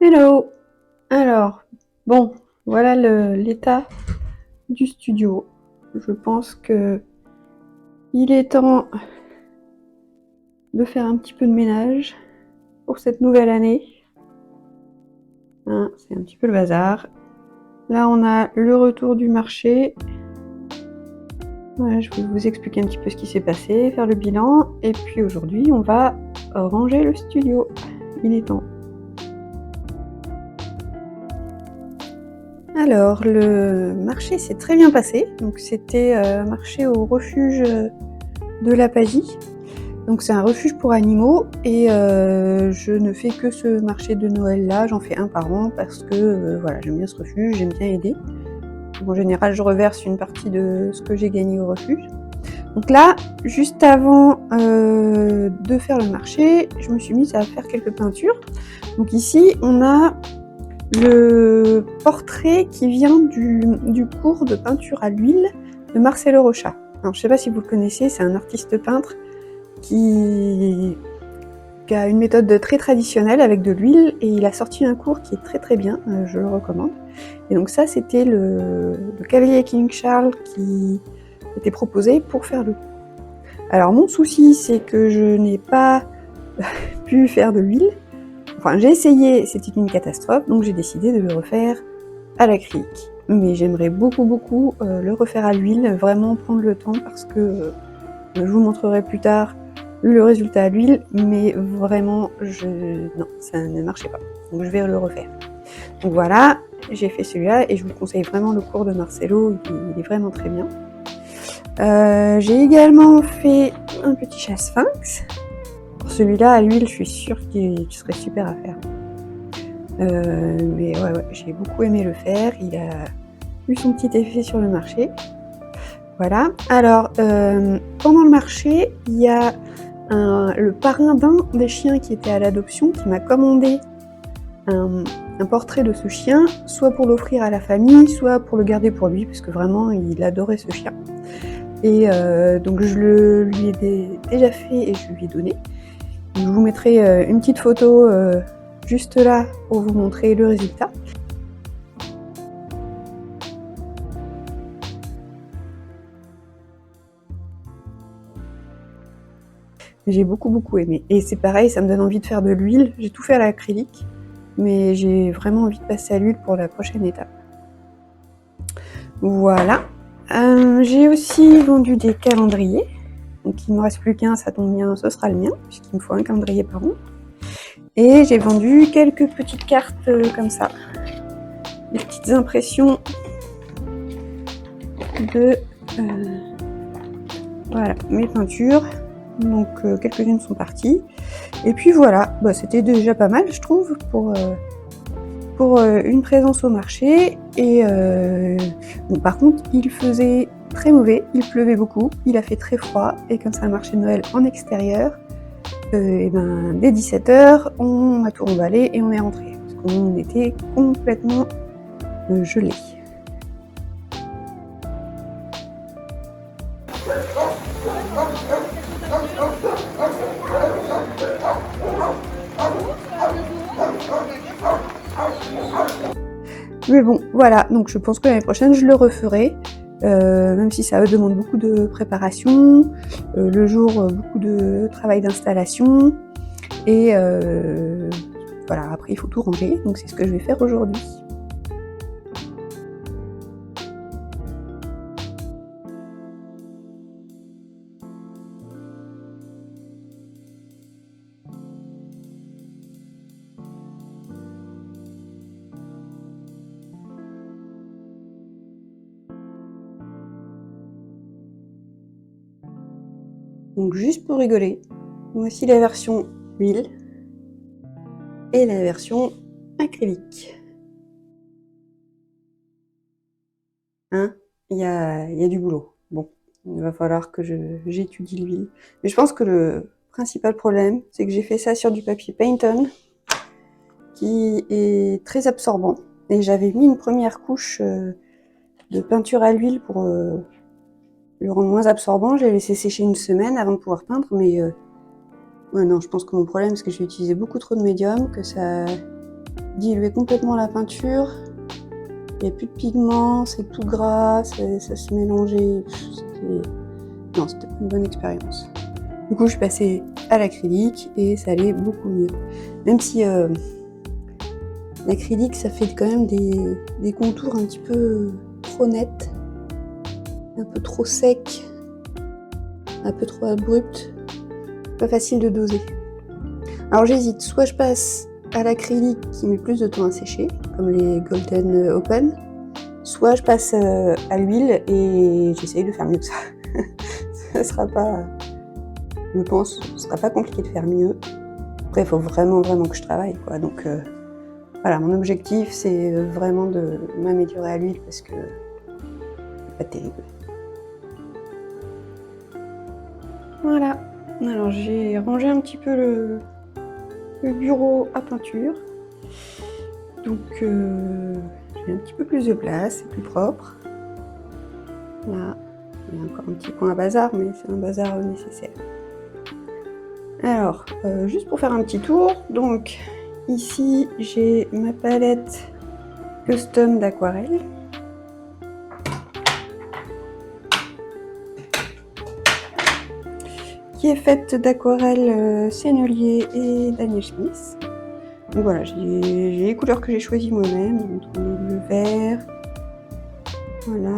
Hello! Alors, bon, voilà l'état du studio. Je pense que il est temps de faire un petit peu de ménage pour cette nouvelle année. Hein, c'est un petit peu le bazar. Là, on a le retour du marché. Voilà, je vais vous expliquer un petit peu ce qui s'est passé, faire le bilan. Et puis aujourd'hui, on va ranger le studio. Il est temps. Alors, le marché s'est très bien passé. Donc, c'était un marché au refuge de l'Apagie. Donc, c'est un refuge pour animaux et je ne fais que ce marché de Noël là. J'en fais un par an parce que voilà, j'aime bien ce refuge, j'aime bien aider. Donc, en général, je reverse une partie de ce que j'ai gagné au refuge. Donc là, juste avant de faire le marché, je me suis mise à faire quelques peintures. Donc ici, on a le portrait qui vient du cours de peinture à l'huile de Marcelo Rocha. Alors, je ne sais pas si vous le connaissez, c'est un artiste peintre qui a une méthode très traditionnelle avec de l'huile et il a sorti un cours qui est très très bien, je le recommande. Et donc ça, c'était le cavalier King Charles qui était proposé pour faire le cours. Alors mon souci, c'est que je n'ai pas pu faire de l'huile. Enfin, j'ai essayé, c'était une catastrophe, donc j'ai décidé de le refaire à l'acrylique. Mais j'aimerais beaucoup le refaire à l'huile, vraiment prendre le temps parce que je vous montrerai plus tard le résultat à l'huile, mais vraiment, non, ça ne marchait pas. Donc je vais le refaire. Donc voilà, j'ai fait celui-là et je vous conseille vraiment le cours de Marcelo, il est vraiment très bien. J'ai également fait un petit chat sphinx. Pour celui-là, à l'huile, je suis sûre qu'il serait super à faire. Mais ouais, j'ai beaucoup aimé le faire. Il a eu son petit effet sur le marché. Voilà. Alors, pendant le marché, il y a le parrain d'un des chiens qui était à l'adoption qui m'a commandé un portrait de ce chien, soit pour l'offrir à la famille, soit pour le garder pour lui, parce que vraiment, il adorait ce chien. Et donc, je lui ai déjà fait et je lui ai donné. Je vous mettrai une petite photo juste là pour vous montrer le résultat. J'ai beaucoup aimé. Et c'est pareil, ça me donne envie de faire de l'huile. J'ai tout fait à l'acrylique, mais j'ai vraiment envie de passer à l'huile pour la prochaine étape. Voilà. J'ai aussi vendu des calendriers. Donc il ne me reste plus qu'un, ça tombe bien, ce sera le mien, puisqu'il me faut un calendrier par an. Et j'ai vendu quelques petites cartes comme ça. Des petites impressions de voilà, mes peintures. Donc quelques-unes sont parties. Et puis voilà, bah, c'était déjà pas mal, je trouve, pour une présence au marché. Et bon, par contre, il faisait très mauvais, il pleuvait beaucoup, il a fait très froid. Et comme c'est un marché de Noël en extérieur, et ben, dès 17h, on a tout emballé et on est rentré. Parce qu'on était complètement gelés. Mais bon, voilà, donc je pense que l'année prochaine, je le referai. Même si ça demande beaucoup de préparation, le jour, beaucoup de travail d'installation. Et voilà, après, il faut tout ranger. Donc, c'est ce que je vais faire aujourd'hui. Donc juste pour rigoler, voici la version huile et la version acrylique. Hein, il y a du boulot. Bon, il va falloir que j'étudie l'huile. Mais je pense que le principal problème, c'est que j'ai fait ça sur du papier Paint-On, qui est très absorbant. Et j'avais mis une première couche de peinture à l'huile pour le rendre moins absorbant. Je l'ai laissé sécher une semaine avant de pouvoir peindre, mais ouais, non, je pense que mon problème, c'est que j'ai utilisé beaucoup trop de médium, que ça dilué complètement la peinture. Il n'y a plus de pigments, c'est tout gras, ça se mélangeait. Non, c'était pas une bonne expérience. Du coup, je suis passée à l'acrylique et ça allait beaucoup mieux. Même si l'acrylique, ça fait quand même des contours un petit peu trop nets, un peu trop secs, un peu trop abrupts, pas facile de doser. Alors j'hésite, soit je passe à l'acrylique qui met plus de temps à sécher, comme les Golden Open, soit je passe à l'huile et j'essaye de faire mieux que ça. Ça sera pas, je pense, ce sera pas compliqué de faire mieux. Après, il faut vraiment que je travaille, quoi. Donc voilà, mon objectif, c'est vraiment de m'améliorer à l'huile parce que c'est pas terrible. Voilà. Alors j'ai rangé un petit peu le bureau à peinture. Donc j'ai un petit peu plus de place, c'est plus propre. Là, il y a encore un petit point à bazar, mais c'est un bazar nécessaire. Alors, juste pour faire un petit tour, donc ici j'ai ma palette custom d'aquarelle. Qui est faite d'aquarelle Sennelier et Daniel Smith. Donc voilà, j'ai les couleurs que j'ai choisies moi-même, donc le vert, voilà,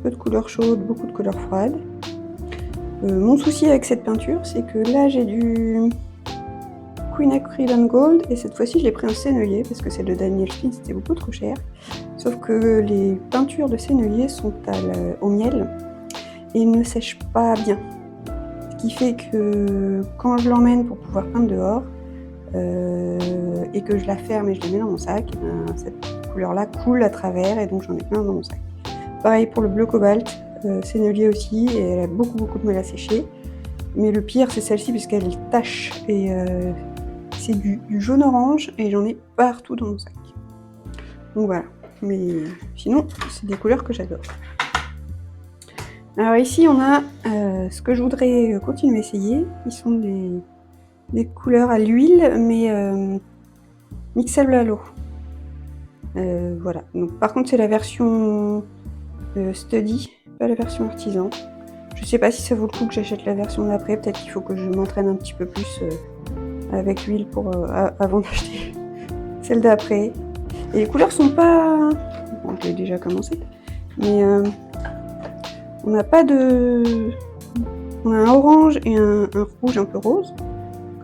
peu de couleurs chaudes, beaucoup de couleurs froides. Mon souci avec cette peinture, c'est que là j'ai du Queen Acrylic Gold et cette fois-ci je l'ai pris en Sennelier parce que celle de Daniel Smith c'était beaucoup trop cher. Sauf que les peintures de Sennelier sont au miel et ne sèchent pas bien. Ce qui fait que quand je l'emmène pour pouvoir peindre dehors et que je la ferme et je la mets dans mon sac, cette couleur-là coule à travers et donc j'en ai plein dans mon sac. Pareil pour le bleu cobalt, Sennelier aussi, et elle a beaucoup de mal à sécher. Mais le pire c'est celle-ci puisqu'elle tache et c'est du jaune-orange et j'en ai partout dans mon sac. Donc voilà, mais sinon c'est des couleurs que j'adore. Alors ici on a ce que je voudrais continuer à essayer, ils sont des couleurs à l'huile mais mixables à l'eau. Voilà, donc par contre c'est la version Study, pas la version artisan. Je sais pas si ça vaut le coup que j'achète la version d'après, peut-être qu'il faut que je m'entraîne un petit peu plus avec l'huile avant d'acheter celle d'après. Et les couleurs sont pas... Bon, je l'ai déjà commencé, mais on n'a pas de... On a un orange et un rouge un peu rose,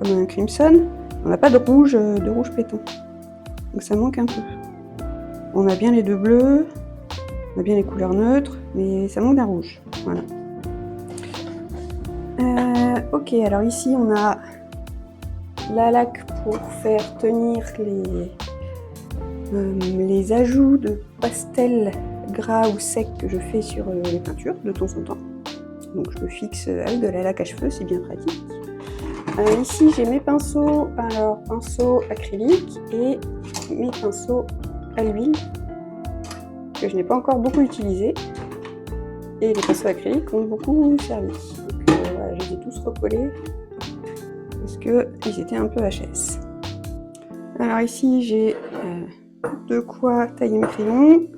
comme un crimson. On n'a pas de rouge pétant. Donc ça manque un peu. On a bien les deux bleus, on a bien les couleurs neutres, mais ça manque d'un rouge. Voilà. Ok, alors ici on a la laque pour faire tenir les ajouts de pastels gras ou secs que je fais sur les peintures de temps en temps. Donc je le fixe avec de la laque à cheveux, c'est bien pratique. Ici j'ai mes pinceaux, alors pinceaux acryliques et mes pinceaux à l'huile que je n'ai pas encore beaucoup utilisés. Et les pinceaux acryliques ont beaucoup servi. Donc voilà, je les ai tous recollés parce qu'ils étaient un peu HS. Alors ici j'ai de quoi tailler mes crayons.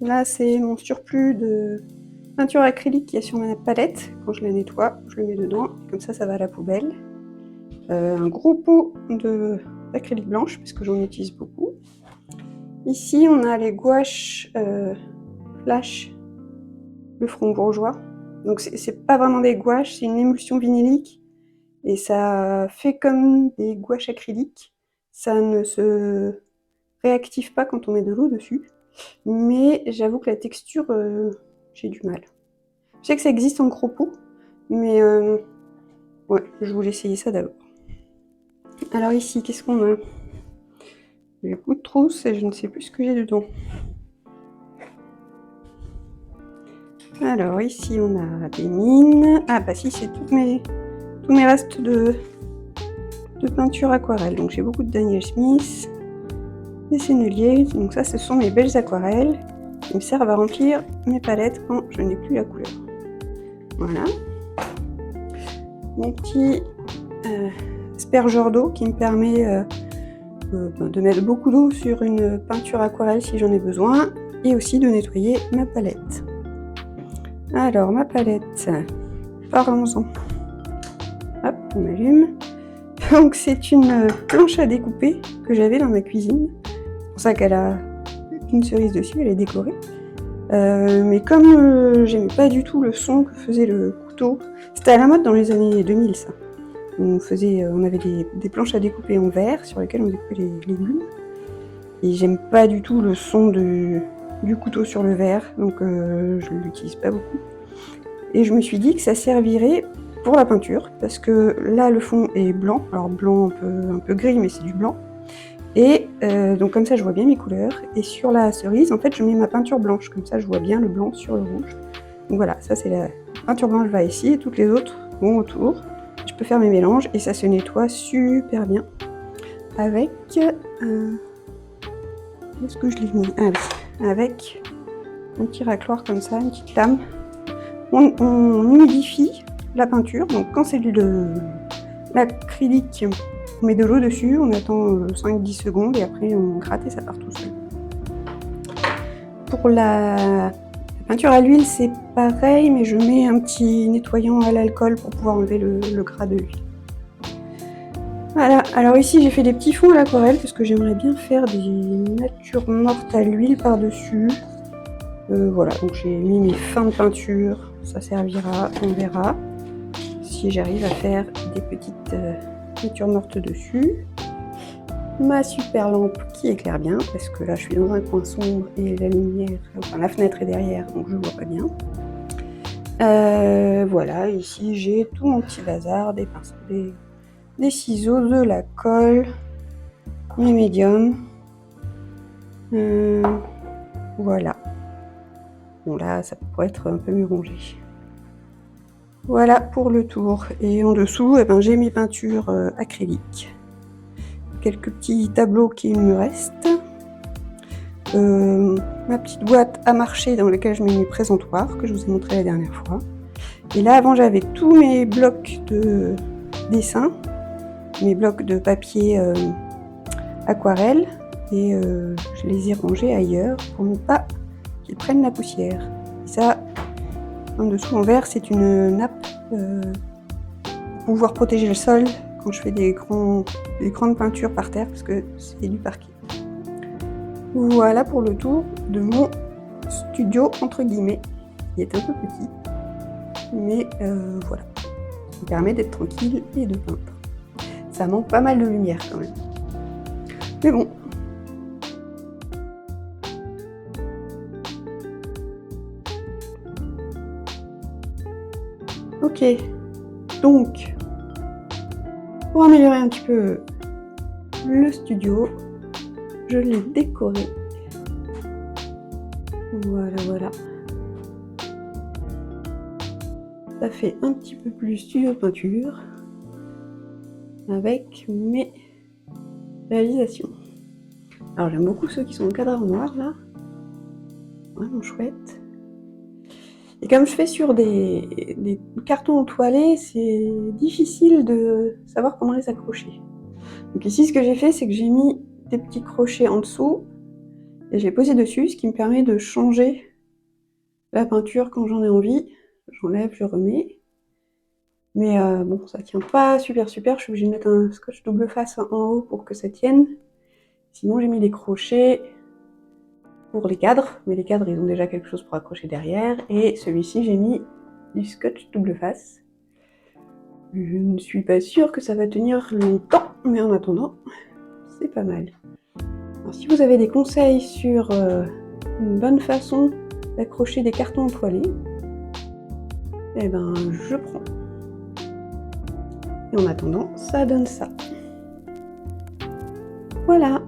Là c'est mon surplus de peinture acrylique qui est sur ma palette. Quand je la nettoie, je le mets dedans, comme ça va à la poubelle. Un gros pot d'acrylique blanche parce que j'en utilise beaucoup. Ici on a les gouaches Flash, le front bourgeois. Donc c'est pas vraiment des gouaches, c'est une émulsion vinylique et ça fait comme des gouaches acryliques. Ça ne se réactive pas quand on met de l'eau dessus, mais j'avoue que la texture, j'ai du mal. Je sais que ça existe en gros pot, mais ouais, je voulais essayer ça d'abord. Alors ici, qu'est-ce qu'on a? J'ai beaucoup de trousses et je ne sais plus ce que j'ai dedans. Alors ici on a des mines. Ah bah si, c'est tous mes restes de peinture aquarelle. Donc j'ai beaucoup de Daniel Smith, des Sennelier. Donc ça, ce sont mes belles aquarelles qui me servent à remplir mes palettes quand je n'ai plus la couleur. Voilà. Mon petit aspergeur d'eau qui me permet de mettre beaucoup d'eau sur une peinture aquarelle si j'en ai besoin, et aussi de nettoyer ma palette. Alors ma palette, parlons-en. Hop, on allume. Donc c'est une planche à découper que j'avais dans ma cuisine. C'est pour ça qu'elle a une cerise dessus, elle est décorée. Mais comme j'aimais pas du tout le son que faisait le couteau, c'était à la mode dans les années 2000 ça. On avait des planches à découper en verre sur lesquelles on découpait les légumes. Et j'aime pas du tout le son du couteau sur le verre, donc je l'utilise pas beaucoup. Et je me suis dit que ça servirait pour la peinture, parce que là le fond est blanc, alors blanc un peu gris, mais c'est du blanc. Et donc comme ça je vois bien mes couleurs, et sur la cerise en fait je mets ma peinture blanche, comme ça je vois bien le blanc sur le rouge. Donc voilà, ça c'est la peinture blanche va ici, et toutes les autres vont autour. Je peux faire mes mélanges, et ça se nettoie super bien. Avec... où est-ce que je l'ai mis? Ah oui, avec un petit racloir comme ça, une petite lame. On humidifie la peinture, donc quand c'est de l'acrylique, on met de l'eau dessus, on attend 5-10 secondes et après on gratte et ça part tout seul. Pour la peinture à l'huile, c'est pareil, mais je mets un petit nettoyant à l'alcool pour pouvoir enlever le gras de l'huile. Voilà, alors ici j'ai fait des petits fonds à l'aquarelle parce que j'aimerais bien faire des natures mortes à l'huile par-dessus. Voilà, donc j'ai mis mes fins de peinture, ça servira, on verra si j'arrive à faire des petites natures mortes dessus. Ma super lampe qui éclaire bien, parce que là je suis dans un coin sombre et la lumière, enfin la fenêtre est derrière, donc je vois pas bien. Voilà, ici j'ai tout mon petit bazar, des pinceaux, des ciseaux, de la colle, mes médiums. Voilà. Bon là, ça pourrait être un peu mieux rangé. Voilà pour le tour. Et en dessous, eh ben, j'ai mes peintures acryliques. Quelques petits tableaux qui me restent. Ma petite boîte à marcher dans laquelle je mets mes présentoirs, que je vous ai montré la dernière fois. Et là, avant, j'avais tous mes blocs de dessin, mes blocs de papier aquarelle, et je les ai rangés ailleurs pour ne pas qu'ils prennent la poussière. Et ça, en dessous en verre, c'est une nappe pour pouvoir protéger le sol quand je fais des grandes peintures par terre, parce que c'est du parquet. Voilà pour le tour de mon studio, entre guillemets. Il est un peu petit, mais voilà. Ça me permet d'être tranquille et de peindre. Ça manque pas mal de lumière quand même. Mais bon. Ok, donc pour améliorer un petit peu le studio, je l'ai décoré. Voilà. Ça fait un petit peu plus studio de peinture avec mes réalisations. Alors j'aime beaucoup ceux qui sont encadrés en noir là, vraiment chouette. Et comme je fais sur des cartons toilés, c'est difficile de savoir comment les accrocher. Donc ici, ce que j'ai fait, c'est que j'ai mis des petits crochets en dessous et j'ai posé dessus, ce qui me permet de changer la peinture quand j'en ai envie. J'enlève, je remets. Mais bon, ça tient pas super. Je suis obligée de mettre un scotch double face en haut pour que ça tienne. Sinon, j'ai mis des crochets pour les cadres, mais les cadres ils ont déjà quelque chose pour accrocher derrière, et celui-ci j'ai mis du scotch double face. Je ne suis pas sûre que ça va tenir longtemps, mais en attendant, c'est pas mal. Alors si vous avez des conseils sur une bonne façon d'accrocher des cartons toilés, eh ben je prends. Et en attendant, ça donne ça. Voilà.